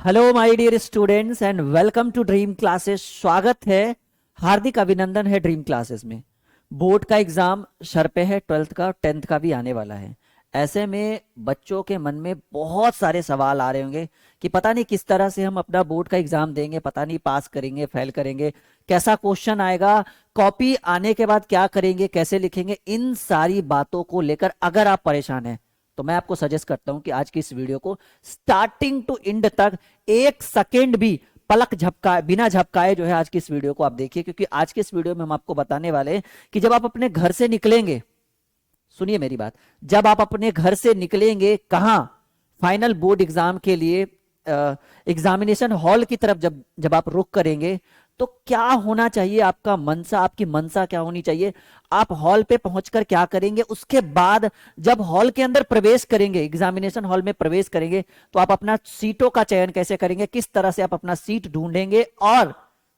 Hello my dear students and welcome to Dream Classes. स्वागत है, हार्दिक अभिनंदन है ड्रीम क्लासेस में। बोर्ड का एग्जाम सर पे है, 12th का और 10th का भी आने वाला है। ऐसे में बच्चों के मन में बहुत सारे सवाल आ रहे होंगे कि पता नहीं किस तरह से हम अपना बोर्ड का एग्जाम देंगे, पता नहीं पास करेंगे फेल करेंगे, कैसा क्वेश्चन आएगा, कॉपी आने के बाद क्या करेंगे, कैसे लिखेंगे। इन सारी बातों को लेकर अगर आप परेशान हैं तो मैं आपको सजेस्ट करता हूं कि आज की इस वीडियो को स्टार्टिंग टू एंड तक एक सेकेंड भी पलक झपकाए बिना झपकाए जो है आज की इस वीडियो को आप देखिए, क्योंकि आज की इस वीडियो में हम आपको बताने वाले हैं कि जब आप अपने घर से निकलेंगे, सुनिए मेरी बात, जब आप अपने घर से निकलेंगे कहां, फाइनल बोर्ड एग्जाम के लिए एग्जामिनेशन हॉल की तरफ जब जब आप रुख करेंगे तो क्या होना चाहिए, आपका मनसा, आपकी मनसा क्या होनी चाहिए, आप हॉल पे पहुंचकर क्या करेंगे। उसके बाद जब हॉल के अंदर प्रवेश करेंगे, एग्जामिनेशन हॉल में प्रवेश करेंगे, तो आप अपना सीटों का चयन कैसे करेंगे, किस तरह से आप अपना सीट ढूंढेंगे। और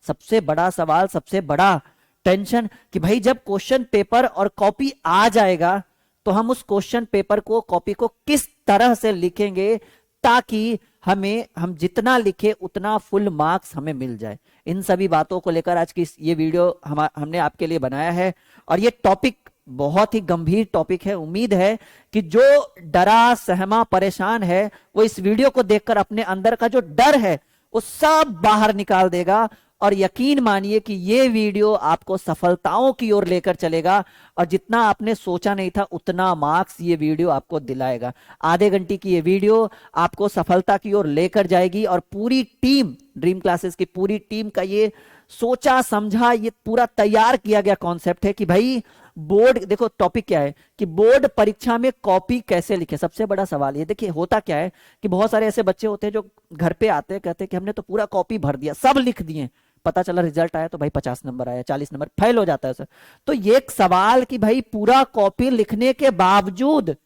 सबसे बड़ा सवाल, सबसे बड़ा टेंशन कि भाई जब क्वेश्चन पेपर और कॉपी आ जाएगा तो हम उस क्वेश्चन पेपर को, कॉपी को किस तरह से लिखेंगे ताकि हम जितना लिखे उतना फुल मार्क्स हमें मिल जाए। इन सभी बातों को लेकर आज की ये वीडियो हमने आपके लिए बनाया है। और ये टॉपिक बहुत ही गंभीर टॉपिक है। उम्मीद है कि जो डरा सहमा परेशान है वो इस वीडियो को देखकर अपने अंदर का जो डर है वो सब बाहर निकाल देगा। और यकीन मानिए कि ये वीडियो आपको सफलताओं की ओर लेकर चलेगा और जितना आपने सोचा नहीं था उतना मार्क्स ये वीडियो आपको दिलाएगा। आधे घंटे की ये वीडियो आपको सफलता की ओर लेकर जाएगी और पूरी टीम, ड्रीम क्लासेस की पूरी टीम का ये सोचा समझा, ये पूरा तैयार किया गया कॉन्सेप्ट है कि भाई बोर्ड, देखो टॉपिक क्या है कि बोर्ड परीक्षा में कॉपी कैसे लिखे। सबसे बड़ा सवाल ये, देखिए होता क्या है कि बहुत सारे ऐसे बच्चे होते हैं जो घर पे आते हैं, कहते हैं कि हमने तो पूरा कॉपी भर दिया, सब लिख दिए, पता चला रिजल्ट आया तो भाई 50 नंबर आया, 40 नंबर, फेल हो जाता है सर। तो ये एक सवाल कि भाई पूरा कॉपी लिखने के बावजूद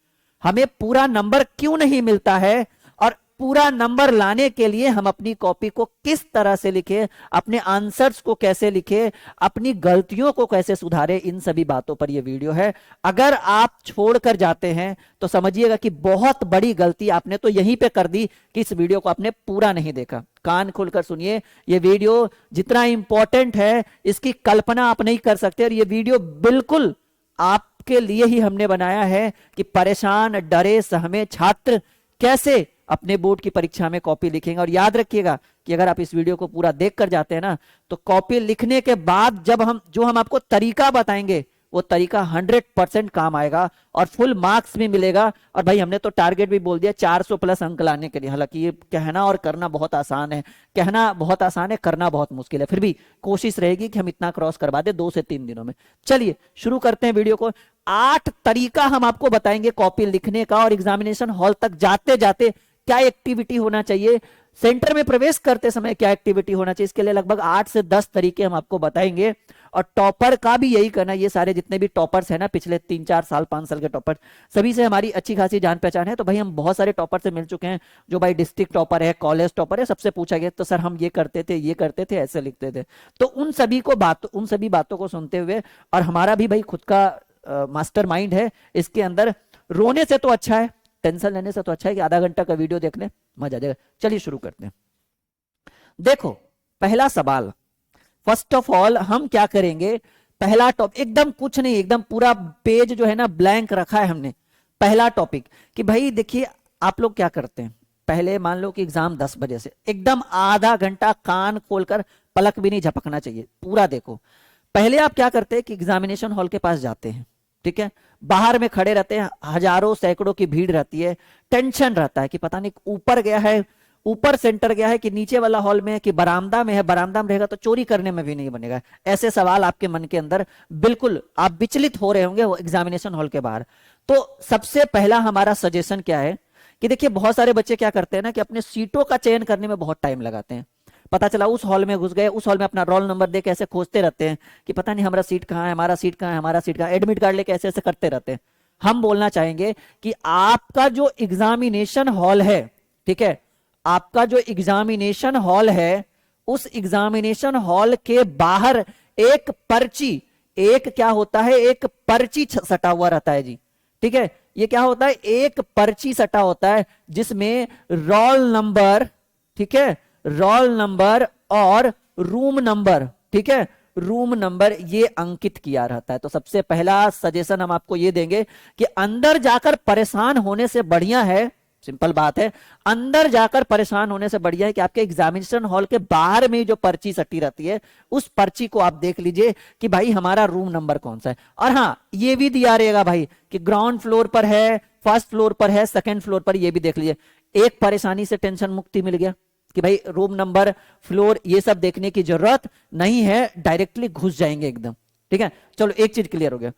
हमें पूरा नंबर क्यों नहीं मिलता है, और पूरा नंबर लाने के लिए हम अपनी कॉपी को किस तरह से लिखे, अपने आंसर्स को कैसे लिखे, अपनी गलतियों को कैसे सुधारे, इन सभी बातों पर यह वीडियो है। अगर आप छोड़कर जाते हैं तो समझिएगा कि बहुत बड़ी गलती आपने तो यहीं पे कर दी कि इस वीडियो को आपने पूरा नहीं देखा। कान खोलकर सुनिए, ये वीडियो जितना इंपॉर्टेंट है इसकी कल्पना आप नहीं कर सकते। और ये वीडियो बिल्कुल आपके लिए ही हमने बनाया है कि परेशान डरे सहमे छात्र कैसे अपने बोर्ड की परीक्षा में कॉपी लिखेंगे। और याद रखिएगा कि अगर आप इस वीडियो को पूरा देख कर जाते हैं ना तो कॉपी लिखने के बाद जब हम आपको तरीका बताएंगे वो तरीका 100% काम आएगा और फुल मार्क्स भी मिलेगा। और भाई हमने तो टारगेट भी बोल दिया 400 प्लस अंक लाने के लिए। हालांकि ये कहना और करना बहुत आसान है, कहना बहुत आसान है, करना बहुत मुश्किल है, फिर भी कोशिश रहेगी कि हम इतना क्रॉस करवा दे 2 से 3 दिनों में। चलिए शुरू करते हैं वीडियो को। 8 तरीका हम आपको बताएंगे कॉपी लिखने का, और एग्जामिनेशन हॉल तक जाते जाते क्या एक्टिविटी होना चाहिए, सेंटर में प्रवेश करते समय क्या एक्टिविटी होना चाहिए, इसके लिए लगभग 8 से 10 तरीके हम आपको बताएंगे। और टॉपर का भी यही करना, ये सारे जितने भी टॉपर्स हैं ना, पिछले 3-4 साल 5 साल के टॉपर, सभी से हमारी अच्छी खासी जान पहचान है। तो भाई हम बहुत सारे टॉपर से मिल चुके हैं, जो भाई डिस्ट्रिक्ट टॉपर है, कॉलेज टॉपर है, सबसे पूछा गया तो सर हम ये करते थे, ये करते थे, ऐसे लिखते थे। तो उन सभी बातों को सुनते हुए, और हमारा भी भाई खुद का मास्टर माइंड है इसके अंदर, रोने से तो अच्छा है, टेंशन लेने से तो अच्छा है कि आधा घंटा का वीडियो देख ले, मजा आ जाएगा। चलिए शुरू करते हैं। देखो पहला सवाल, फर्स्ट ऑफ ऑल हम क्या करेंगे, पहला टॉपिक एकदम कुछ नहीं, एकदम पूरा पेज जो है ना ब्लैंक रखा है हमने। पहला टॉपिक कि भाई देखिए आप लोग क्या करते हैं, पहले मान लो कि एग्जाम 10 बजे से, एकदम आधा घंटा कान खोलकर पलक भी नहीं झपकना चाहिए, पूरा देखो। पहले आप क्या करते हैं कि एग्जामिनेशन हॉल के पास जाते हैं, ठीक है, बाहर में खड़े रहते हैं, हजारों सैकड़ों की भीड़ रहती है, टेंशन रहता है कि पता नहीं ऊपर गया है, ऊपर सेंटर गया है कि नीचे वाला हॉल में है कि बरामदा में है, बरामदा में रहेगा तो चोरी करने में भी नहीं बनेगा। ऐसे सवाल आपके मन के अंदर बिल्कुल आप विचलित हो रहे होंगे वो एग्जामिनेशन हॉल के बाहर। तो सबसे पहला हमारा सजेशन क्या है कि देखिए बहुत सारे बच्चे क्या करते हैं ना कि अपने सीटों का चयन करने में बहुत टाइम लगाते हैं। पता चला उस हॉल में घुस गए, उस हॉल में अपना रोल नंबर देके ऐसे खोजते रहते हैं कि पता नहीं हमारा सीट कहाँ है, हमारा सीट कहाँ है, हमारा सीट कहाँ है, एडमिट कार्ड लेके ऐसे ऐसे करते रहते हैं। हम बोलना चाहेंगे कि आपका जो एग्जामिनेशन हॉल है, ठीक है, आपका जो एग्जामिनेशन हॉल है, उस एग्जामिनेशन हॉल के बाहर एक पर्ची, एक क्या होता है, एक पर्ची सटा हुआ रहता है जी, ठीक है। ये क्या होता है, एक पर्ची सटा होता है जिसमें रोल नंबर, ठीक है, रोल नंबर और रूम नंबर, ठीक है, रूम नंबर ये अंकित किया रहता है। तो सबसे पहला सजेशन हम आपको ये देंगे कि अंदर जाकर परेशान होने से बढ़िया है, सिंपल बात है, अंदर जाकर परेशान होने से बढ़िया है कि आपके एग्जामिनेशन हॉल के बाहर में जो पर्ची सटी रहती है उस पर्ची को आप देख लीजिए कि भाई हमारा रूम नंबर कौन सा है। और हाँ, ये भी दिया रहेगा भाई कि ग्राउंड फ्लोर पर है, फर्स्ट फ्लोर पर है, सेकंड फ्लोर पर, ये भी देख लीजिए। एक परेशानी से टेंशन मुक्ति मिल गया कि भाई रूम नंबर, फ्लोर, ये सब देखने की जरूरत नहीं है, डायरेक्टली घुस जाएंगे एकदम। ठीक है, चलो एक चीज क्लियर हो गया।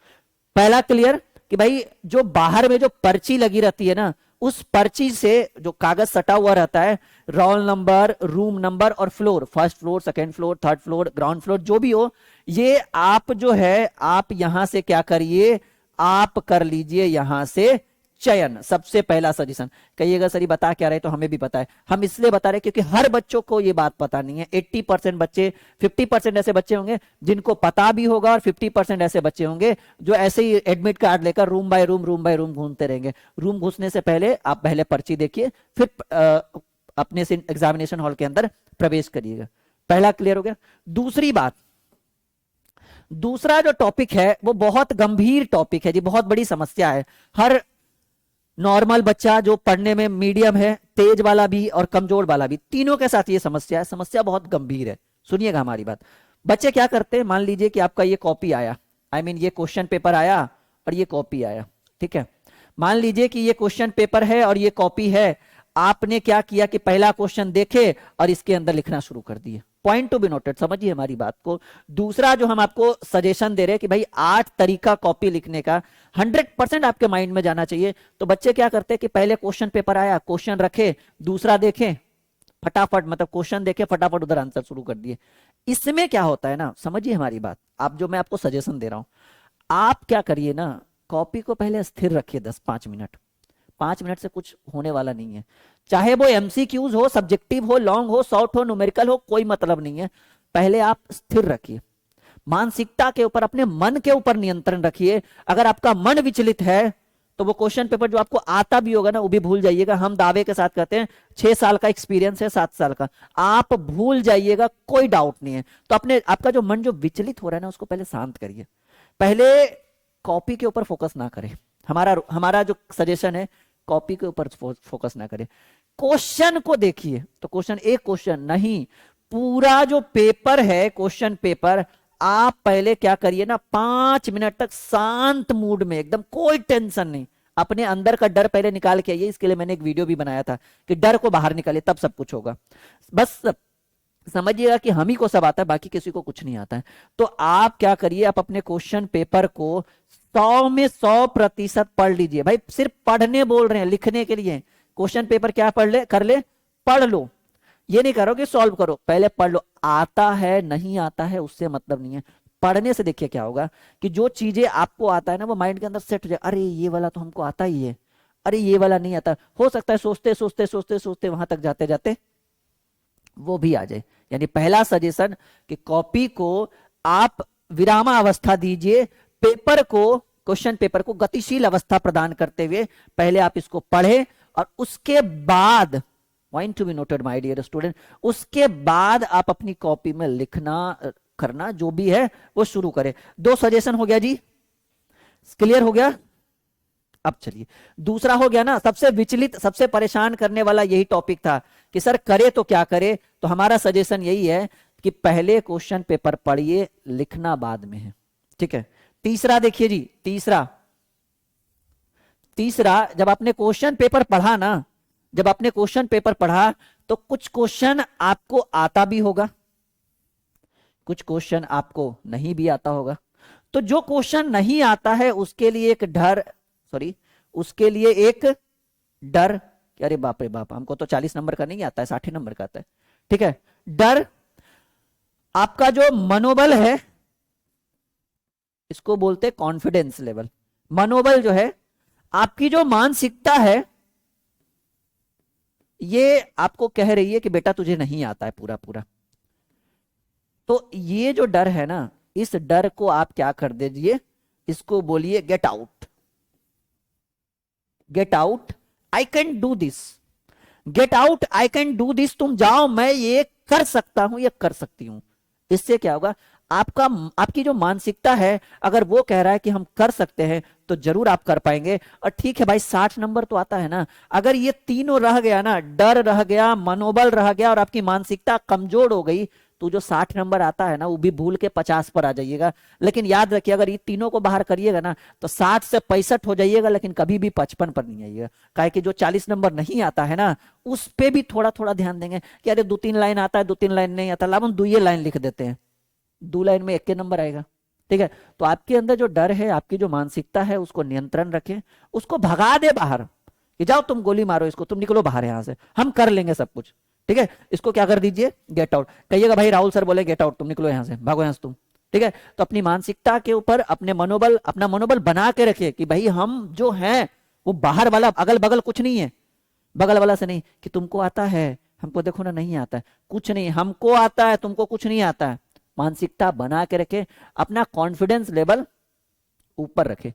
पहला क्लियर कि भाई जो बाहर में जो पर्ची लगी रहती है ना, उस पर्ची से जो कागज सटा हुआ रहता है, रोल नंबर, रूम नंबर और floor, first floor, second floor, third floor, ground floor, जो भी हो, ये आप जो है आप यहां से क्या करिए, आप कर लीजिए यहां से चयन। सबसे पहला सजेशन, कहिएगा सर ये बता क्या रहे, तो हमें भी पता है, हम इसलिए बता रहे क्योंकि हर बच्चों को ये बात पता नहीं है। 80% बच्चे, 50% ऐसे बच्चे होंगे जिनको पता भी होगा, और 50% ऐसे बच्चे होंगे जो ऐसे ही एडमिट कार्ड लेकर रूम बाय रूम घूमते रहेंगे। रूम घुसने से पहले आप पहले पर्ची देखिए, फिर अपने से एग्जामिनेशन हॉल के अंदर प्रवेश करिएगा। पहला क्लियर हो गया। दूसरी बात, दूसरा जो टॉपिक है वो बहुत गंभीर टॉपिक है जी, बहुत बड़ी समस्या है। हर नॉर्मल बच्चा जो पढ़ने में मीडियम है, तेज वाला भी और कमजोर वाला भी, तीनों के साथ ये समस्या है। समस्या बहुत गंभीर है, सुनिएगा हमारी बात। बच्चे क्या करते हैं, मान लीजिए कि आपका ये कॉपी आया, आई मीन ये क्वेश्चन पेपर आया और ये कॉपी आया, ठीक है। मान लीजिए कि ये क्वेश्चन पेपर है और ये कॉपी है। आपने क्या किया कि पहला क्वेश्चन देखे और इसके अंदर लिखना शुरू कर दिए। पॉइंट टू बी नोटेड, समझिए हमारी बात को। दूसरा जो हम आपको सजेशन दे रहे हैं कि भाई 8 तरीका कॉपी लिखने का 100% आपके माइंड में जाना चाहिए। तो बच्चे क्या करते हैं कि पहले क्वेश्चन पेपर आया, क्वेश्चन रखे, दूसरा देखें, फटाफट मतलब क्वेश्चन देखे, फटाफट उधर आंसर शुरू कर दिए। इसमें क्या होता है ना, समझिए हमारी बात। आप जो मैं आपको सजेशन दे रहा हूं, आप क्या करिए ना, कॉपी को पहले स्थिर रखिए 10-5 मिनट। 5 मिनट से कुछ होने वाला नहीं है। चाहे वो एमसीक्यूज हो, सब्जेक्टिव हो, लॉन्ग हो, शॉर्ट हो, न्यूमेरिकल हो, कोई मतलब नहीं है। पहले आप स्थिर रखिए, मानसिकता के ऊपर, अपने मन के ऊपर नियंत्रण रखिए। अगर आपका मन विचलित है तो वो क्वेश्चन पेपर जो आपको आता भी होगा ना, वो भी भूल जाइएगा। हम दावे के साथ कहते हैं 6 साल का एक्सपीरियंस है, 7 साल का, आप भूल जाइएगा, कोई डाउट नहीं है। तो अपने आपका जो मन जो विचलित हो रहा है ना, उसको पहले शांत करिए। पहले कॉपी के ऊपर फोकस ना करें। हमारा हमारा जो सजेशन है, कॉपी के ऊपर फोकस ना करें, क्वेश्चन को देखिए। तो क्वेश्चन, एक क्वेश्चन नहीं, पूरा जो पेपर है, क्वेश्चन पेपर, आप पहले क्या करिए ना, 5 मिनट तक शांत मूड में, एकदम कोई टेंशन नहीं, अपने अंदर का डर पहले निकाल के आइए। इसके लिए मैंने एक वीडियो भी बनाया था कि डर को बाहर निकालिए, तब सब कुछ होगा। बस समझिएगा कि हम ही को सब आता है, बाकी किसी को कुछ नहीं आता है। तो आप क्या करिए, आप अपने क्वेश्चन पेपर को 100 में 100% पढ़ लीजिए। भाई सिर्फ पढ़ने बोल रहे हैं, लिखने के लिए। क्वेश्चन पेपर क्या पढ़ ले, कर ले, पढ़ लो। ये नहीं करो कि सॉल्व करो, पहले पढ़ लो। आता है नहीं आता है उससे मतलब नहीं है, पढ़ने से देखिए क्या होगा कि जो चीजें आपको आता है ना, वो माइंड के अंदर सेट हो जाए। अरे ये वाला तो हमको आता ही है, अरे ये वाला नहीं आता। हो सकता है सोचते सोचते सोचते सोचते वहां तक जाते जाते वो भी आ जाए। यानी पहला सजेशन कि कॉपी को आप विरामावस्था दीजिए, पेपर को, क्वेश्चन पेपर को गतिशील अवस्था प्रदान करते हुए पहले आप इसको पढ़े, और उसके बाद, point to be noted my dear student, उसके बाद आप अपनी कॉपी में लिखना करना जो भी है वो शुरू करें। 2 सजेशन हो गया जी, क्लियर हो गया। अब चलिए दूसरा हो गया ना, सबसे विचलित, सबसे परेशान करने वाला यही टॉपिक था कि सर करे तो क्या करे। तो हमारा सजेशन यही है कि पहले क्वेश्चन पेपर पढ़िए, लिखना बाद में है, ठीक है। तीसरा देखिए जी, तीसरा जब आपने क्वेश्चन पेपर पढ़ा ना, जब आपने क्वेश्चन पेपर पढ़ा तो कुछ क्वेश्चन आपको आता भी होगा, कुछ क्वेश्चन आपको नहीं भी आता होगा। तो जो क्वेश्चन नहीं आता है उसके लिए एक डर, सॉरी, उसके लिए एक डर कि अरे बाप रे बाप, हमको तो 40 नंबर का नहीं आता है, 60 नंबर का आता है, ठीक है। डर, आपका जो मनोबल है, इसको बोलते हैं कॉन्फिडेंस लेवल। मनोबल जो है, आपकी जो मानसिकता है, ये आपको कह रही है कि बेटा तुझे नहीं आता है पूरा पूरा। तो ये जो डर है ना, इस डर को आप क्या कर दीजिए, इसको बोलिए get out, get out, I can do this. Get out, I can do this, तुम जाओ, मैं ये कर सकता हूं, ये कर सकती हूं। इससे क्या होगा, आपका आपकी जो मानसिकता है, अगर वो कह रहा है कि हम कर सकते हैं तो जरूर आप कर पाएंगे। और ठीक है भाई, 60 नंबर तो आता है ना। अगर ये तीनों रह गया ना, डर रह गया, मनोबल रह गया और आपकी मानसिकता कमजोर हो गई, तो जो 60 नंबर आता है ना वो भी भूल के 50 पर आ जाइएगा। लेकिन याद रखिए, अगर ये तीनों को बाहर करिएगा ना तो 60 से 65 हो जाइएगा, लेकिन कभी भी 55 पर नहीं आइएगा। काहे कि जो 40 नंबर नहीं आता है ना, उस पे भी थोड़ा थोड़ा ध्यान देंगे कि अरे 2-3 लाइन आता है, 2-3 लाइन नहीं आता, लाभ हम 2 लाइन लिख देते हैं, 2 लाइन में 1 के नंबर आएगा। ठीक है, तो आपके अंदर जो डर है, आपकी जो मानसिकता है, उसको नियंत्रण रखें, उसको भगा दे बाहर कि जाओ तुम गोली मारो इसको, तुम निकलो बाहर यहां से, हम कर लेंगे सब कुछ। ठीक है, इसको क्या कर दीजिए, गेट आउट कहिएगा। भाई राहुल सर बोले गेट आउट, तुम निकलो यहां से, भागो यहां से तुम। ठीक है, तो अपनी मानसिकता के ऊपर अपना मनोबल बना के रखिए कि भाई हम जो हैं वो बाहर वाला, अगल बगल कुछ नहीं है, बगल वाला से नहीं कि तुमको आता है, हमको देखो ना नहीं आता है, कुछ नहीं, हमको आता है, तुमको कुछ नहीं आता है। मानसिकता बना के रखे, अपना कॉन्फिडेंस लेवल ऊपर रखे,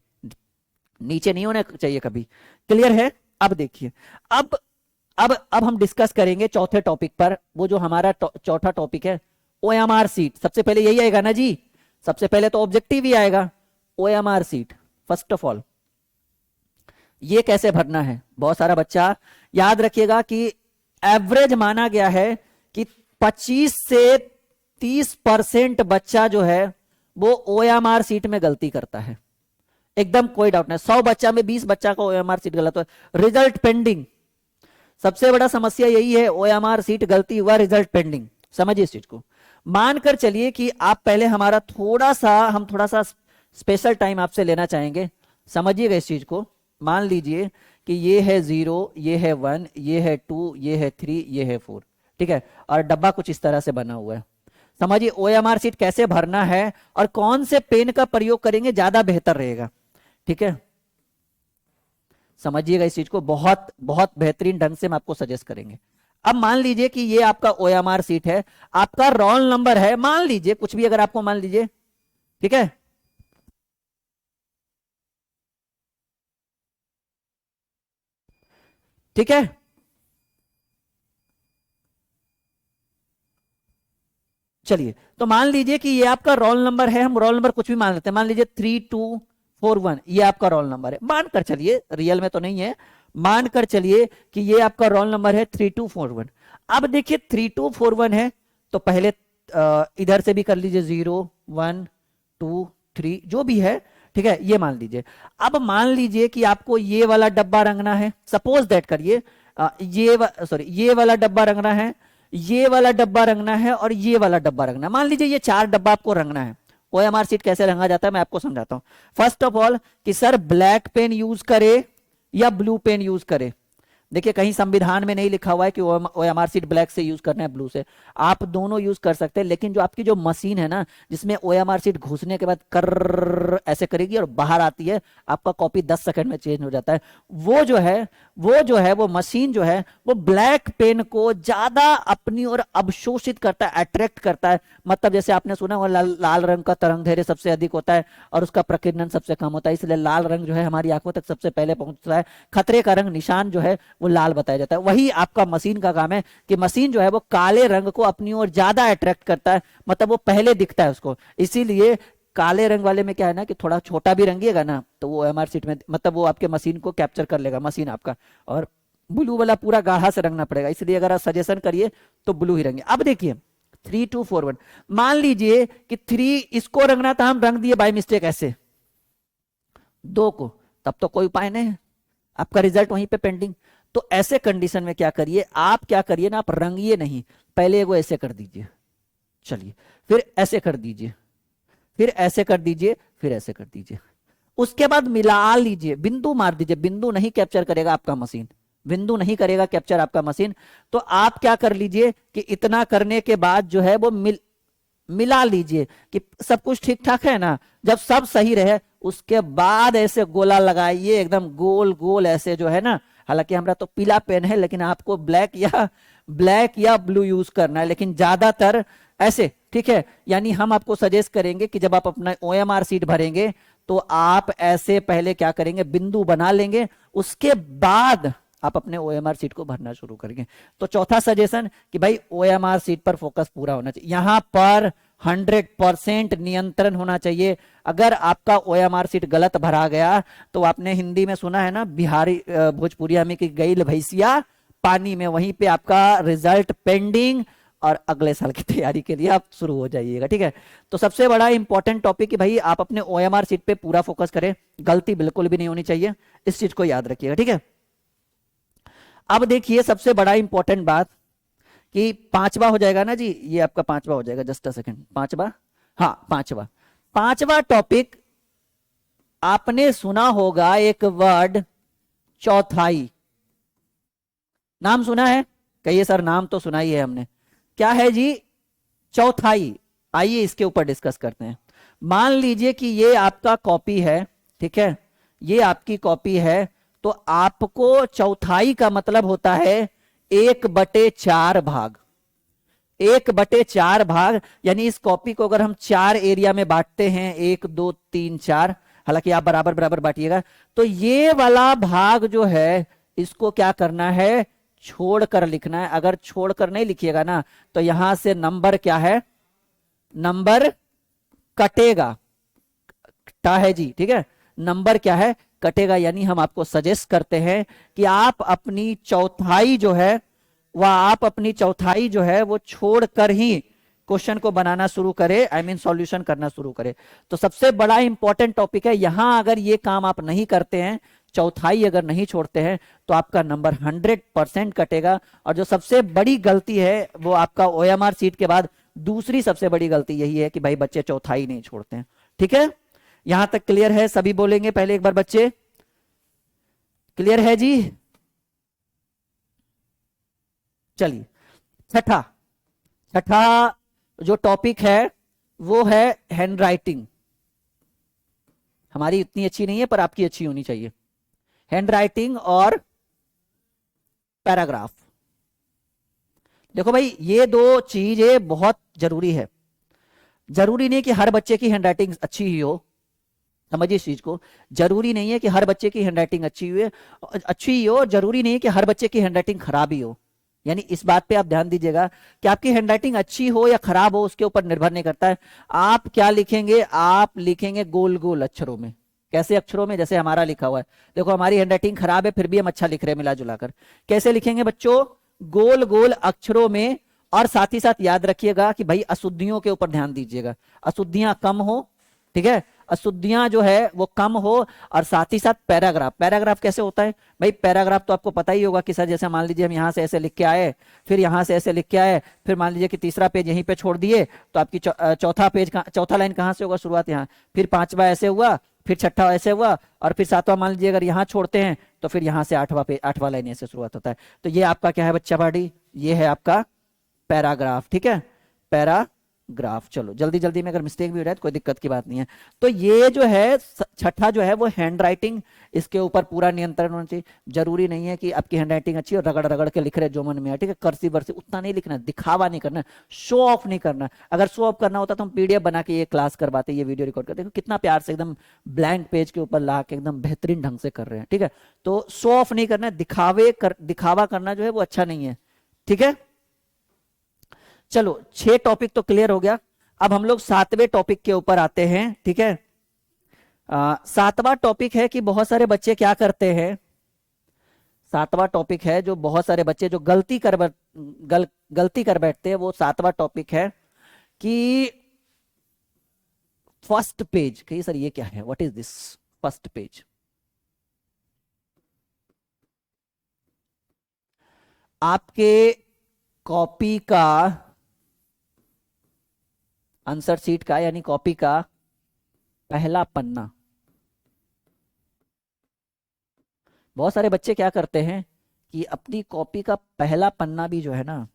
नीचे नहीं होना चाहिए कभी। क्लियर है? अब देखिए, अब हम डिस्कस करेंगे चौथे टॉपिक पर। वो जो हमारा चौथा टॉपिक है, ओएमआर सीट। सबसे पहले यही आएगा ना जी, सबसे पहले तो ऑब्जेक्टिव ही आएगा, OMR sheet. First of all ये कैसे भरना है, बहुत सारा बच्चा याद रखिएगा कि एवरेज माना गया है कि 25 से 30% बच्चा जो है वो ओएमआर सीट में गलती करता है। एकदम कोई डाउट नहीं, 100 बच्चा में 20 बच्चा का ओएमआर सीट गलत हो, रिजल्ट पेंडिंग। सबसे बड़ा समस्या यही है, ओएमआर सीट गलती हुआ, रिजल्ट पेंडिंग। समझिए इस चीज को, मानकर चलिए कि आप पहले हम थोड़ा सा स्पेशल टाइम आपसे लेना चाहेंगे, समझिएगा इस चीज को। मान लीजिए कि ये है 0, ये है 1, ये है 2, ये है 3, ये है 4। ठीक है, और डब्बा कुछ इस तरह से बना हुआ है। समझिए ओएमआर सीट कैसे भरना है और कौन से पेन का प्रयोग करेंगे ज्यादा बेहतर रहेगा। ठीक है, समझिएगा इस चीज को, बहुत बहुत बेहतरीन ढंग से हम आपको सजेस्ट करेंगे। अब मान लीजिए कि ये आपका ओएमआर सीट है, आपका रोल नंबर है, मान लीजिए कुछ भी, अगर आपको मान लीजिए, ठीक है, ठीक है, चलिए तो मान लीजिए कि ये आपका रोल नंबर है, हम रोल नंबर कुछ भी मान लेते हैं, मान लीजिए 3241, ये आपका रोल नंबर है। मानकर चलिए, रियल में तो नहीं है, मानकर चलिए कि ये आपका रोल नंबर है 3241। अब देखिए 3241 है तो पहले इधर से भी कर लीजिए, 0 1 2 3 जो भी है। ठीक है, ये मान लीजिए। अब मान लीजिए कि आपको ये वाला डब्बा रंगना है, सपोज दैट करिए, ये वाला डब्बा रंगना है, ये वाला डब्बा रंगना है और ये वाला डब्बा रंगना है। मान लीजिए ये 4 डब्बा आपको रंगना है। ओएमआर सीट कैसे रंगा जाता है मैं आपको समझाता हूं। फर्स्ट ऑफ ऑल कि सर ब्लैक पेन यूज करे या ब्लू पेन यूज करे। देखिए कहीं संविधान में नहीं लिखा हुआ है कि ओएमआर सीट ब्लैक से यूज करना है ब्लू से, आप दोनों यूज कर सकते हैं। लेकिन जो आपकी जो मशीन है ना, जिसमें ओएमआर सीट घुसने के बाद कर ऐसे करेगी और बाहर आती है, आपका कॉपी 10 सेकंड में चेंज हो जाता है, वो मशीन जो है वो ब्लैक पेन को ज्यादा अपनी ओर अवशोषित करता है, अट्रैक्ट करता है। मतलब जैसे आपने सुना होगा लाल रंग का तरंग धैर्य सबसे अधिक होता है और उसका प्रकीर्णन सबसे कम होता है, इसलिए लाल रंग जो है हमारी आंखों तक सबसे पहले पहुंचता है। खतरे का रंग निशान जो है वो लाल बताया जाता है। वही आपका मशीन का काम है कि मशीन जो है वो काले रंग को अपनी ओर ज्यादा अट्रैक्ट करता है, मतलब वो पहले दिखता है उसको। इसीलिए काले रंग वाले में क्या है ना कि थोड़ा छोटा भी रंगिएगा ना तो वो ओएमआर सीट में, मतलब वो आपके मशीन को कैप्चर कर लेगा मशीन आपका। और ब्लू वाला पूरा गाढ़ा से रंगना पड़ेगा, इसलिए अगर आप सजेशन करिए तो ब्लू ही रंगे। अब देखिए 3241, मान लीजिए कि 3 इसको रंगना था, हम रंग दिए बाय मिस्टेक ऐसे 2 को, तब तो कोई उपाय नहीं है, आपका रिजल्ट वहीं पे पेंडिंग। तो ऐसे कंडीशन में क्या करिए, आप क्या करिए ना, आप रंगिए नहीं, पहले वो ऐसे कर दीजिए, चलिए फिर ऐसे कर दीजिए, फिर ऐसे कर दीजिए, फिर ऐसे कर दीजिए, उसके बाद मिला लीजिए, बिंदु मार दीजिए। बिंदु नहीं कैप्चर करेगा आपका मशीन, बिंदु नहीं करेगा कैप्चर आपका मशीन। तो आप क्या कर लीजिए कि इतना करने के बाद जो है वो मिला लीजिए कि सब कुछ ठीक ठाक है ना। जब सब सही रहे उसके बाद ऐसे गोला लगाइए, एकदम गोल गोल ऐसे जो है ना। हालांकि हमारा तो पीला पेन है, लेकिन आपको ब्लैक या ब्लू यूज करना है, लेकिन ज्यादातर ऐसे। ठीक है, यानी हम आपको सजेस्ट करेंगे कि जब आप अपना ओएमआर सीट भरेंगे तो आप ऐसे पहले क्या करेंगे, बिंदु बना लेंगे, उसके बाद आप अपने ओएमआर सीट को भरना शुरू करेंगे। तो चौथा सजेशन कि भाई ओएमआर सीट पर फोकस पूरा होना चाहिए, यहां पर 100% नियंत्रण होना चाहिए। अगर आपका ओएमआर सीट गलत भरा गया तो आपने हिंदी में सुना है ना, बिहारी भोजपुरिया में कि गई भैंसिया पानी में, वहीं पे आपका रिजल्ट पेंडिंग और अगले साल की तैयारी के लिए आप शुरू हो जाइएगा। ठीक है, तो सबसे बड़ा इंपॉर्टेंट टॉपिक कि भाई आप अपने ओएमआर सीट पे पूरा फोकस करें, गलती बिल्कुल भी नहीं होनी चाहिए, इस चीज को याद रखिएगा। ठीक है, अब देखिए सबसे बड़ा इंपॉर्टेंट बात कि पांचवा हो जाएगा ना जी, ये आपका पांचवा हो जाएगा, जस्ट अ सेकंड, पांचवा, हाँ पांचवा टॉपिक आपने सुना होगा एक वर्ड, चौथाई। नाम सुना है? कहिए सर नाम तो सुना ही है हमने। क्या है जी? चौथाई। आइए इसके ऊपर डिस्कस करते हैं। मान लीजिए कि ये आपका कॉपी है, ठीक है, ये आपकी कॉपी है, तो आपको चौथाई का मतलब होता है 1/4 भाग। 1/4 भाग, यानी इस कॉपी को अगर हम 4 एरिया में बांटते हैं, 1 2 3 4, हालांकि आप बराबर बराबर बांटिएगा, तो ये वाला भाग जो है इसको क्या करना है? छोड़कर लिखना है। अगर छोड़कर नहीं लिखिएगा ना तो यहां से नंबर क्या है? नंबर कटेगा, कटा है जी, ठीक है, नंबर क्या है? कटेगा। यानी हम आपको सजेस्ट करते हैं कि आप अपनी चौथाई जो है वो छोड़कर ही क्वेश्चन को बनाना शुरू करे, आई मीन सॉल्यूशन करना शुरू करे। तो सबसे बड़ा इंपॉर्टेंट टॉपिक है, यहां अगर ये काम आप नहीं करते हैं, चौथाई अगर नहीं छोड़ते हैं, तो आपका नंबर 100% कटेगा। और जो सबसे बड़ी गलती है वो आपका ओएमआर सीट के बाद दूसरी सबसे बड़ी गलती यही है कि भाई बच्चे चौथाई नहीं छोड़ते हैं। ठीक है, यहां तक क्लियर है? सभी बोलेंगे पहले एक बार, बच्चे क्लियर है जी? चलिए, छठा जो टॉपिक है वो है हैंड राइटिंग। हमारी इतनी अच्छी नहीं है पर आपकी अच्छी होनी चाहिए। हैंड राइटिंग और पैराग्राफ। देखो भाई, ये दो चीजें बहुत जरूरी है। जरूरी नहीं कि हर बच्चे की हैंड राइटिंग अच्छी ही हो, समझिए इस चीज को। जरूरी नहीं है कि हर बच्चे की हैंड राइटिंग अच्छी ही हो, जरूरी नहीं है कि हर बच्चे की हैंड राइटिंग खराब ही हो। यानी इस बात पे आप ध्यान दीजिएगा कि आपकी हैंडराइटिंग अच्छी हो या खराब हो उसके ऊपर निर्भर नहीं करता है। आप क्या लिखेंगे? आप लिखेंगे गोल गोल अक्षरों में। कैसे अक्षरों में? जैसे हमारा लिखा हुआ है, देखो हमारी हैंडराइटिंग खराब है फिर भी हम अच्छा लिख रहे हैं मिला जुलाकर। कैसे लिखेंगे बच्चों? गोल गोल अक्षरों में। और साथ ही साथ याद रखिएगा कि भाई अशुद्धियों के ऊपर ध्यान दीजिएगा, अशुद्धियां कम हो, ठीक है, अशुद्धियां जो है वो कम हो। और साथ ही साथ पैराग्राफ कैसे होता है भाई? पैराग्राफ तो आपको पता ही होगा कि सर जैसे मान लीजिए हम यहां से ऐसे लिख के आए, फिर यहां से ऐसे लिख के आए, फिर मान लीजिए कि तीसरा पेज यहीं पे छोड़ दिए, तो आपकी चौथा लाइन कहां से होगा? शुरुआत यहाँ, फिर पांचवा ऐसे हुआ, फिर छठा ऐसे हुआ, और फिर सातवां मान लीजिए अगर यहां छोड़ते हैं तो फिर यहां से आठवां लाइन ऐसे शुरुआत होता है। तो ये आपका क्या है बच्चा पार्टी? ये है आपका पैराग्राफ। ठीक है, पैराग्राफ। चलो जल्दी जल्दी में अगर मिस्टेक भी हो रहा है तो कोई दिक्कत की बात नहीं है। तो ये जो है छठा जो है वो हैंड राइटिंग, इसके ऊपर पूरा नियंत्रण होना चाहिए। जरूरी नहीं है कि आपकी हैंड राइटिंग अच्छी और रगड़ रगड़ के लिख रहे जो मन में है, ठीक है, कर्सी वर्सी उतना नहीं लिखना, दिखावा नहीं करना, शो ऑफ नहीं करना। अगर शो ऑफ करना होता तो हम पीडीएफ बना के ये क्लास करवाते, ये वीडियो रिकॉर्ड करते। देखो कितना प्यार से एकदम ब्लैंक पेज के ऊपर ला के एकदम बेहतरीन ढंग से कर रहे हैं। ठीक है, तो शो ऑफ नहीं करना, दिखावा करना जो है वो अच्छा नहीं है। ठीक है, चलो 6 टॉपिक तो क्लियर हो गया। अब हम लोग 7वें टॉपिक के ऊपर आते हैं। ठीक है, 7वां टॉपिक है कि बहुत सारे बच्चे क्या करते हैं। 7वां टॉपिक है जो बहुत सारे बच्चे जो गलती कर बैठते हैं, वो 7वां टॉपिक है कि फर्स्ट पेज। कहिए सर ये क्या है? What is this first page? आपके कॉपी का, आंसर शीट का यानी कॉपी का पहला पन्ना। बहुत सारे बच्चे क्या करते हैं कि अपनी कॉपी का पहला पन्ना भी जो है ना,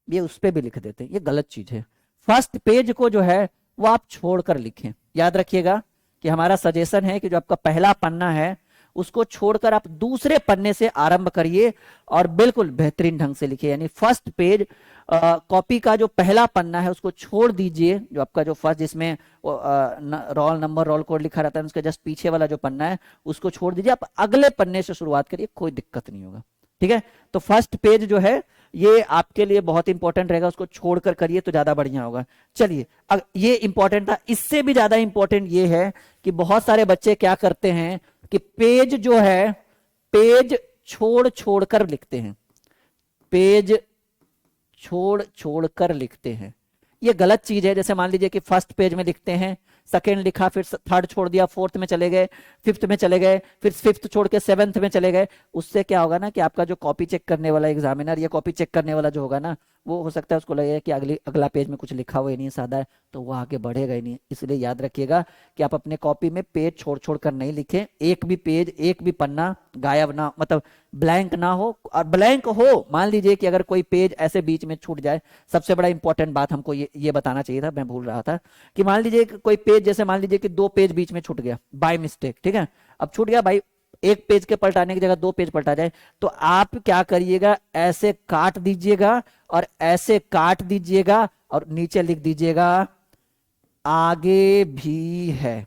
ये उस पे भी लिख देते हैं। ये गलत चीज है। फर्स्ट पेज को जो है वो आप छोड़कर लिखें। याद रखिएगा कि हमारा सजेशन है कि जो आपका पहला पन्ना है उसको छोड़कर आप दूसरे पन्ने से आरंभ करिए और बिल्कुल बेहतरीन ढंग से लिखिए। यानी फर्स्ट पेज, कॉपी का जो पहला पन्ना है उसको छोड़ दीजिए। जो आपका जो फर्स्ट जिसमें रोल नंबर रोल कोड लिखा रहता है उसके जस्ट पीछे वाला जो पन्ना है उसको छोड़ दीजिए। आप अगले पन्ने से शुरुआत करिए, कोई दिक्कत नहीं होगा। ठीक है। तो फर्स्ट पेज जो है ये आपके लिए बहुत इंपॉर्टेंट रहेगा, उसको छोड़कर करिए तो ज्यादा बढ़िया होगा। चलिए, अब ये इंपॉर्टेंट था, इससे भी ज्यादा इंपॉर्टेंट ये है कि बहुत सारे बच्चे क्या करते हैं कि पेज जो है, पेज छोड़ छोड़ कर लिखते हैं, पेज छोड़ छोड़ कर लिखते हैं। ये गलत चीज है। जैसे मान लीजिए कि फर्स्ट पेज में लिखते हैं, सेकेंड लिखा, फिर थर्ड छोड़ दिया, फोर्थ में चले गए, फिफ्थ में चले गए, फिर फिफ्थ छोड़ के सेवेंथ में चले गए। उससे क्या होगा ना कि आपका जो कॉपी चेक करने वाला एग्जामिनर या कॉपी चेक करने वाला जो होगा ना, वो हो सकता है उसको लगेगा कि अगला पेज में कुछ लिखा हुआ ही नहीं, सादा है, तो वो आगे बढ़ेगा ही नहीं। इसलिए याद रखिएगा कि आप अपने कॉपी में पेज छोड़ छोड़ कर नहीं लिखें। एक भी पेज, एक भी पन्ना गायब ना, मतलब ब्लैंक ना हो। और ब्लैंक हो, मान लीजिए कि अगर कोई पेज ऐसे बीच में छूट जाए, सबसे बड़ा इंपॉर्टेंट बात हमको ये बताना चाहिए था, मैं भूल रहा था, कि मान लीजिए कि कोई पेज, जैसे मान लीजिए कि 2 पेज बीच में छूट गया बाय मिस्टेक, ठीक है। अब छूट गया भाई, एक पेज के पलटाने की जगह 2 पेज पलटा जाए, तो आप क्या करिएगा, ऐसे काट दीजिएगा और ऐसे काट दीजिएगा और नीचे लिख दीजिएगा आगे भी है।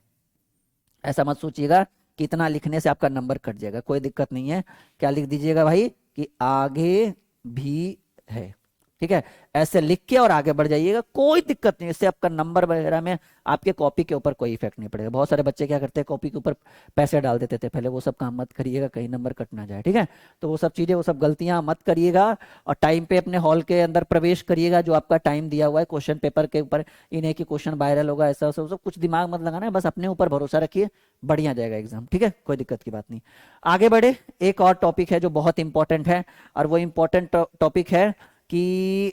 ऐसा मत सोचिएगा कि इतना लिखने से आपका नंबर कट जाएगा, कोई दिक्कत नहीं है। क्या लिख दीजिएगा भाई कि आगे भी है, ठीक है। ऐसे लिख के और आगे बढ़ जाइएगा, कोई दिक्कत नहीं, इससे आपका नंबर वगैरह में आपके कॉपी के ऊपर कोई इफेक्ट नहीं पड़ेगा। बहुत सारे बच्चे क्या करते हैं, कॉपी के ऊपर पैसे डाल देते थे पहले, वो सब काम मत करिएगा, कहीं नंबर कट ना जाए, ठीक है। तो वो सब चीजें, वो सब गलतियां मत करिएगा और टाइम पे अपने हॉल के अंदर प्रवेश करिएगा। जो आपका टाइम दिया हुआ है क्वेश्चन पेपर के ऊपर, इन्हें कि क्वेश्चन वायरल होगा, ऐसा सब कुछ दिमाग मत लगाना है, बस अपने ऊपर भरोसा रखिए, बढ़िया जाएगा एग्जाम, ठीक है, कोई दिक्कत की बात नहीं। आगे बढ़े, एक और टॉपिक है जो बहुत इंपॉर्टेंट है, और वो इंपॉर्टेंट टॉपिक है कि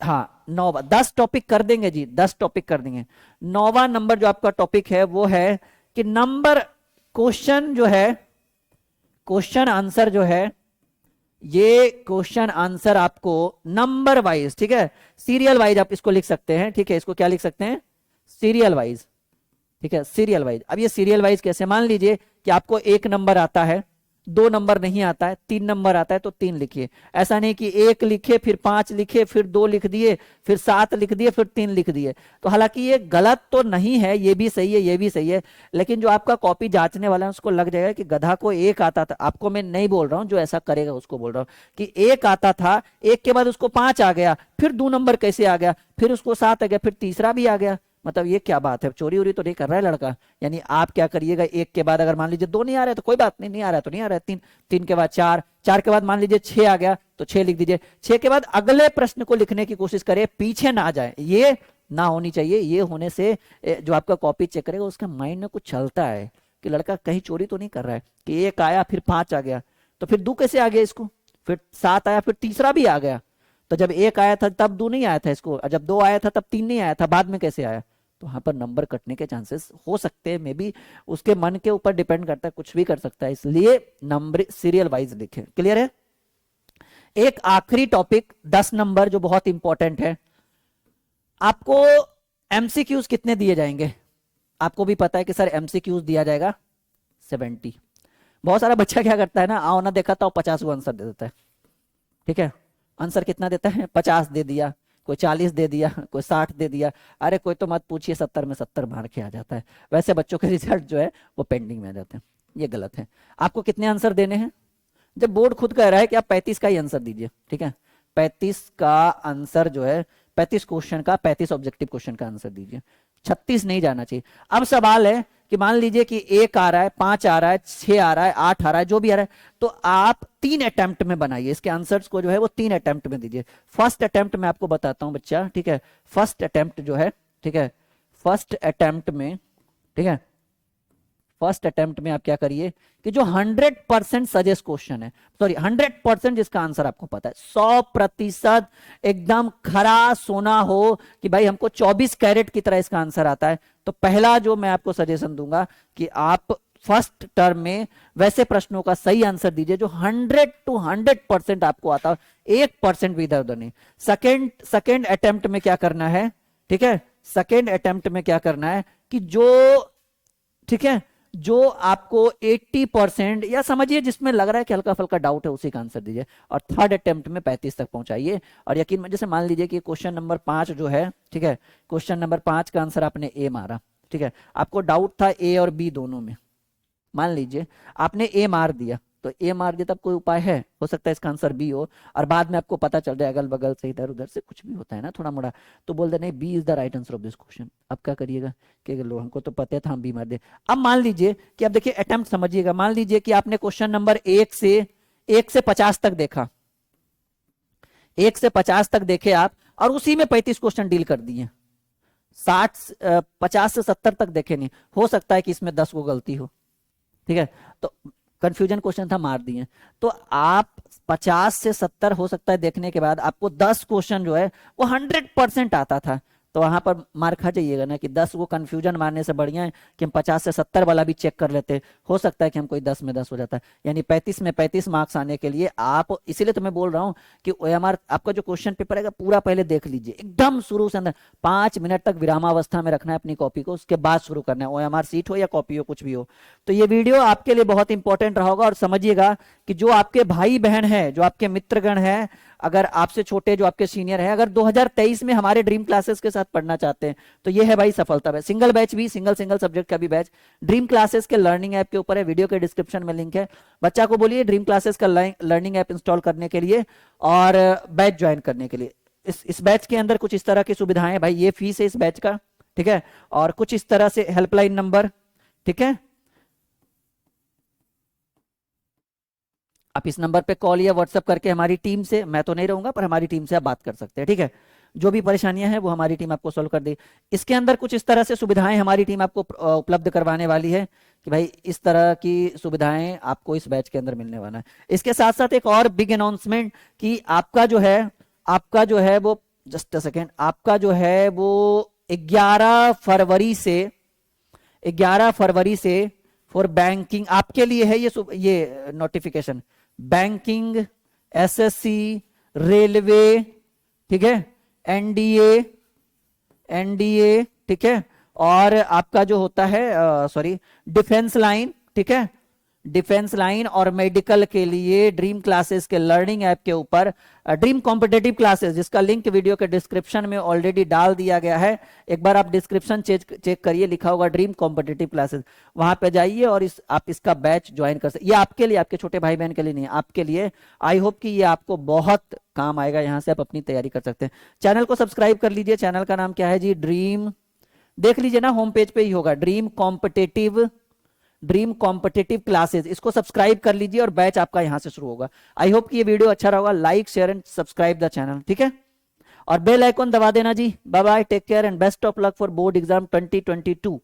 हाँ 10 टॉपिक कर देंगे जी, 10 टॉपिक कर देंगे। 9वां नंबर जो आपका टॉपिक है वो है कि नंबर, क्वेश्चन जो है, क्वेश्चन आंसर जो है, ये क्वेश्चन आंसर आपको नंबर वाइज, ठीक है, सीरियल वाइज आप इसको लिख सकते हैं, ठीक है। इसको क्या लिख सकते हैं, सीरियल वाइज, ठीक है, सीरियल वाइज। अब ये सीरियल वाइज कैसे, मान लीजिए कि आपको 1 नंबर आता है, 2 नंबर नहीं आता है, 3 नंबर आता है, तो 3 लिखिए। ऐसा नहीं कि 1 लिखे, फिर 5 लिखे, फिर 2 लिख दिए, फिर 7 लिख दिए, फिर 3 लिख दिए। तो हालांकि ये गलत तो नहीं है, ये भी सही है, ये भी सही है, लेकिन जो आपका कॉपी जांचने वाला है उसको लग जाएगा कि गधा को 1 आता था। आपको मैं नहीं बोल रहा हूं, जो ऐसा करेगा उसको बोल रहा हूं कि 1 आता था, 1 के बाद उसको 5 आ गया, फिर 2 नंबर कैसे आ गया, फिर उसको 7 आ गया, फिर तीसरा भी आ गया। मतलब ये क्या बात है, चोरी उरी तो नहीं कर रहा है लड़का। यानी आप क्या करिएगा, 1 के बाद अगर मान लीजिए 2 नहीं आ रहा है तो कोई बात नहीं, नहीं आ रहा है तो नहीं आ रहा है, 3, 3 के बाद 4, 4 के बाद मान लीजिए 6 आ गया तो 6 लिख दीजिए। 6 के बाद अगले प्रश्न को लिखने की कोशिश करें, पीछे ना जाए, ये ना होनी चाहिए। ये होने से जो आपका कॉपी चेक करेगा उसके माइंड में कुछ चलता है कि लड़का कहीं चोरी तो नहीं कर रहा है, कि 1 आया फिर 5 आ गया, तो फिर 2 कैसे आ गया इसको, फिर 7 आया, फिर तीसरा भी आ गया। तो जब 1 आया था तब 2 नहीं आया था इसको, और जब 2 आया था तब 3 नहीं आया था, बाद में कैसे आया। तो वहां पर नंबर कटने के चांसेस हो सकते हैं, मे बी उसके मन के ऊपर डिपेंड करता है, कुछ भी कर सकता है, इसलिए नंबर सीरियल वाइज लिखें। क्लियर है। एक आखिरी टॉपिक 10 नंबर जो बहुत इंपॉर्टेंट है, आपको एमसीक्यूज कितने दिए जाएंगे। आपको भी पता है कि सर एमसीक्यूज दिया जाएगा 70। बहुत सारा बच्चा क्या करता है ना, आओ ना देखा था 50 को आंसर दे देता है, ठीक है। आंसर कितना देता है, 50 दे दिया, कोई 40 दे दिया, कोई 60 दे दिया, अरे कोई तो मत पूछिए 70 में 70 मार के आ जाता है। वैसे बच्चों के रिजल्ट जो है वो पेंडिंग में आ जाते हैं, ये गलत है। आपको कितने आंसर देने हैं, जब बोर्ड खुद कह रहा है कि आप 35 का ही आंसर दीजिए, ठीक है, 35 का आंसर जो है, 35 क्वेश्चन का 35 ऑब्जेक्टिव क्वेश्चन का आंसर दीजिए, 36 नहीं जाना चाहिए। अब सवाल है कि मान लीजिए कि 1 आ रहा है, 5 आ रहा है, 6 आ रहा है, 8 आ रहा है, जो भी आ रहा है, तो आप 3 अटेम्प्ट में बनाइए इसके आंसर्स को, जो है वो 3 अटेम्प्ट में दीजिए। फर्स्ट अटेम्प्ट में आपको बताता हूं बच्चा, ठीक है, फर्स्ट अटेम्प्ट जो है, ठीक है, फर्स्ट अटेम्प्ट में, ठीक है, फर्स्ट अटेम्प्ट में आप क्या करिए कि जो 100% सजेस्ट क्वेश्चन है, सॉरी 100% जिसका आंसर आपको पता है, 100% एकदम खरा सोना हो कि भाई हमको 24 कैरेट की तरह इसका आंसर आता है, तो पहला जो मैं आपको सजेशन दूंगा कि आप फर्स्ट टर्म में वैसे प्रश्नों का सही आंसर दीजिए जो 100% आपको आता है, 1% भी इधर उधर नहीं। सेकेंड अटेम्प्ट में क्या करना है, ठीक है, सेकेंड अटेम्प्ट में क्या करना है कि जो, ठीक है, जो आपको 80% या समझिए जिसमें लग रहा है कि हल्का फल्का डाउट है उसी का आंसर दीजिए, और थर्ड अटेम्प्ट में 35 तक पहुंचाइए। और यकीन, जैसे मान लीजिए कि क्वेश्चन नंबर 5 जो है, ठीक है, क्वेश्चन नंबर 5 का आंसर आपने ए मारा, ठीक है, आपको डाउट था ए और बी दोनों में, मान लीजिए आपने ए मार दिया, तो ए मार दिया, तब कोई उपाय है? हो सकता है इसका आंसर बी हो, और बाद में आपको पता चल जाए अगल बगल से इधर उधर से कुछ भी होता है ना थोड़ा मोड़ा, तो बोल दे नहीं B is the right answer of this question. अब क्या करिएगा कि लो हमको तो पता था, हम बी मार दे। अब मान लीजिए कि अब देखिए अटेम्प्ट समझिएगा, मान लीजिए कि आपने क्वेश्चन नंबर 1 से 50 तक देखा, 1 से 50 तक देखे आप, और उसी में 35 क्वेश्चन डील कर दिए। 50 से 70 तक देखे नहीं, हो सकता है कि इसमें 10 को गलती हो, ठीक है, तो कंफ्यूजन क्वेश्चन था, मार दिए। तो आप 50 से 70 हो सकता है देखने के बाद आपको 10 क्वेश्चन जो है वो 100% आता था, तो वहां पर मार खा जाइएगा ना कि 10 को कंफ्यूजन मारने से बढ़िया है कि हम 50 से 70 वाला भी चेक कर लेते, हो सकता है कि हम कोई 10 में 10 हो जाता है। यानी 35 में 35 मार्क्स आने के लिए आप, इसीलिए तो मैं बोल रहा हूं कि ओएमआर आपका जो क्वेश्चन पेपर है पूरा पहले देख लीजिए एकदम शुरू से, अंदर 5 मिनट तक विरामावस्था में रखना है अपनी कॉपी को, उसके बाद शुरू करना है, ओएमआर सीट हो या कॉपी हो कुछ भी हो। तो ये वीडियो आपके लिए बहुत इंपॉर्टेंट रहा होगा, और समझिएगा कि जो आपके भाई बहन है, जो आपके मित्रगण है, अगर आपसे छोटे जो आपके सीनियर हैं, अगर 2023 में हमारे ड्रीम क्लासेस के साथ पढ़ना चाहते हैं तो ये है भाई सफलता बैच, सिंगल बैच भी, सिंगल सब्जेक्ट का भी बैच ड्रीम क्लासेस के लर्निंग ऐप के ऊपर है, वीडियो के डिस्क्रिप्शन में लिंक है। बच्चा को बोलिए ड्रीम क्लासेस का लर्निंग ऐप इंस्टॉल करने के लिए और बैच ज्वाइन करने के लिए। इस बैच के अंदर कुछ इस तरह की सुविधाएं, भाई ये फीस है इस बैच का, ठीक है, और कुछ इस तरह से हेल्पलाइन नंबर, ठीक है, आप इस नंबर पे कॉल या व्हाट्सएप करके हमारी टीम से, मैं तो नहीं रहूंगा पर हमारी टीम से आप बात कर सकते हैं, ठीक है, जो भी परेशानियां हैं वो हमारी टीम आपको सॉल्व कर देगी। इसके अंदर कुछ इस तरह से सुविधाएं हमारी टीम आपको उपलब्ध करवाने वाली है कि भाई इस तरह की सुविधाएं आपको इस बैच के अंदर मिलने वाला है। इसके साथ साथ एक और बिग अनाउंसमेंट कि आपका जो है वो, जस्ट अ सेकेंड, आपका जो है वो 11 फरवरी से फॉर बैंकिंग आपके लिए है ये नोटिफिकेशन, बैंकिंग, एसएससी, रेलवे, ठीक है, एनडीए, ठीक है, और आपका जो होता है सॉरी डिफेंस लाइन, ठीक है, डिफेंस लाइन और मेडिकल के लिए ड्रीम क्लासेस के लर्निंग ऐप के ऊपर ड्रीम कॉम्पिटेटिव क्लासेस, जिसका लिंक वीडियो के डिस्क्रिप्शन में ऑलरेडी डाल दिया गया है, एक बार आप डिस्क्रिप्शन चेक करिए, लिखा होगा ड्रीम कॉम्पिटेटिव क्लासेस, वहां पे जाइए और आप इसका बैच ज्वाइन कर सकते। ये आपके लिए, आपके छोटे भाई बहन के लिए नहीं, आपके लिए। आई होप कि ये आपको बहुत काम आएगा, यहां से आप अपनी तैयारी कर सकते हैं। चैनल को सब्सक्राइब कर लीजिए, चैनल का नाम क्या है जी, ड्रीम, देख लीजिए ना होम पेज पे ही होगा, ड्रीम कॉम्पिटेटिव क्लासेस, इसको सब्सक्राइब कर लीजिए और बैच आपका यहां से शुरू होगा। आई होप कि ये वीडियो अच्छा रहा, like share and subscribe the channel, ठीक है, और बेल आइकॉन दबा देना जी। Bye bye, take care and best of luck for board exam 2022।